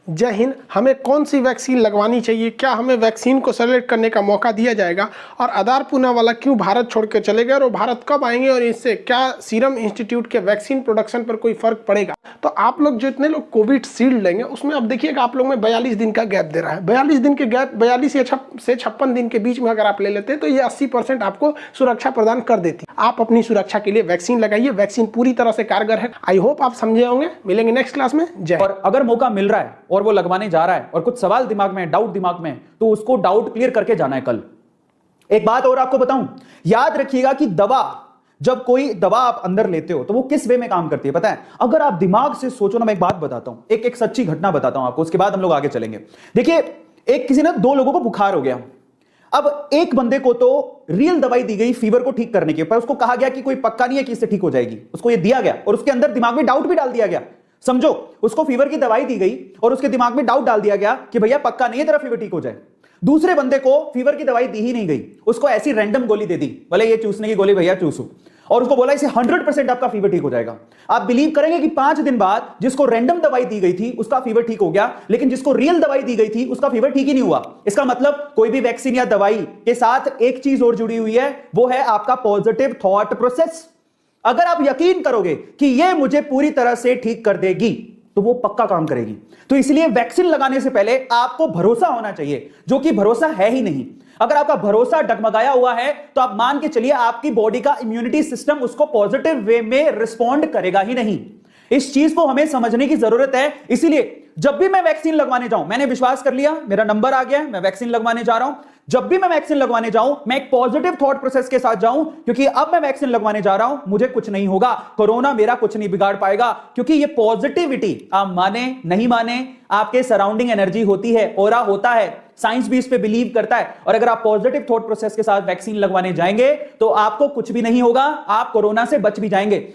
जय हिंद। हमें कौन सी वैक्सीन लगवानी चाहिए, क्या हमें वैक्सीन को सेलेक्ट करने का मौका दिया जाएगा, और आधार पूना वाला क्यों भारत छोड़ के चले गए और वो भारत कब आएंगे, और इससे क्या सीरम इंस्टीट्यूट के वैक्सीन प्रोडक्शन पर कोई फर्क पड़ेगा। तो आप लोग जो इतने लोग कोविड शील्ड लेंगे उसमें अब देखिएगा आप लोग में 42 दिन का गैप दे रहा है। 42 दिन के गैप, 42 से 56 दिन के बीच में अगर आप ले लेते हैं तो ये 80% आपको सुरक्षा प्रदान कर देती है। आप अपनी सुरक्षा के लिए वैक्सीन लगाइए, वैक्सीन पूरी तरह से कारगर है। आई होप आप समझे होंगे। मिलेंगे नेक्स्ट क्लास में। जय। और अगर मौका मिल रहा है और वो लगवाने जा रहा है और कुछ सवाल दिमाग में, डाउट दिमाग में, तो उसको डाउट क्लियर करके जाना है कल। एक बात और आपको बताऊं, याद रखिएगा कि जब कोई दवा आप अंदर लेते हो तो वो किस वे में काम करती है पता है। अगर आप दिमाग से सोचो ना, मैं एक बात बताता हूं, एक सच्ची घटना बताता हूं आपको, उसके बाद हम लोग आगे चलेंगे। देखिए, एक किसी ने 2 लोगों को बुखार हो गया। अब एक बंदे को तो रियल दवाई दी गई फीवर को ठीक करने के, पर उसको कहा गया कि कोई पक्का नहीं है कि इससे ठीक हो जाएगी। उसको ये दिया गया और उसके अंदर दिमाग में डाउट भी डाल दिया गया। समझो, उसको फीवर की दवाई दी गई और उसके दिमाग में डाउट डाल दिया गया कि भैया पक्का नहीं है तेरा फीवर ठीक हो जाए। दूसरे बंदे को फीवर की दवाई दी ही नहीं गई, उसको ऐसी रैंडम गोली दे दी, बोले ये चूसने की गोली भैया चूसो, और उसको बोला इसे 100% आपका फीवर ठीक हो जाएगा। आप बिलीव करेंगे कि 5 दिन बाद जिसको रैंडम दवाई दी गई थी उसका फीवर ठीक हो गया, लेकिन जिसको रियल दवाई दी गई थी उसका फीवर ठीक ही नहीं हुआ। इसका मतलब कोई भी वैक्सीन या दवाई के साथ एक चीज और जुड़ी हुई है, वो है आपका पॉजिटिव थॉट प्रोसेस। अगर आप यकीन करोगे कि ये मुझे पूरी तरह से ठीक कर देगी तो वो पक्का काम करेगी। तो इसलिए वैक्सीन लगाने से पहले आपको भरोसा होना चाहिए, जो कि भरोसा है ही नहीं। अगर आपका भरोसा डगमगाया हुआ है तो आप मान के चलिए आपकी बॉडी का इम्यूनिटी सिस्टम उसको पॉजिटिव वे में रिस्पॉन्ड करेगा ही नहीं। इस चीज को हमें समझने की जरूरत है। इसीलिए जब भी मैं वैक्सीन लगवाने जाऊं, मैंने विश्वास कर लिया, मेरा नंबर आ गया, मैं वैक्सीन लगवाने जा रहा हूं। जब भी मैं वैक्सीन लगवाने जाऊं, मैं एक पॉजिटिव थॉट प्रोसेस के साथ जाऊं, क्योंकि अब मैं वैक्सीन लगवाने जा रहा हूं, मुझे कुछ नहीं होगा, कोरोना मेरा कुछ नहीं बिगाड़ पाएगा। क्योंकि ये पॉजिटिविटी, आप माने नहीं माने, आपके सराउंडिंग एनर्जी होती है, ऑरा होता है, साइंस भी इस पे बिलीव करता है। और अगर आप पॉजिटिव थॉट प्रोसेस के साथ वैक्सीन लगवाने जाएंगे तो आपको कुछ भी नहीं होगा, आप कोरोना से बच भी जाएंगे।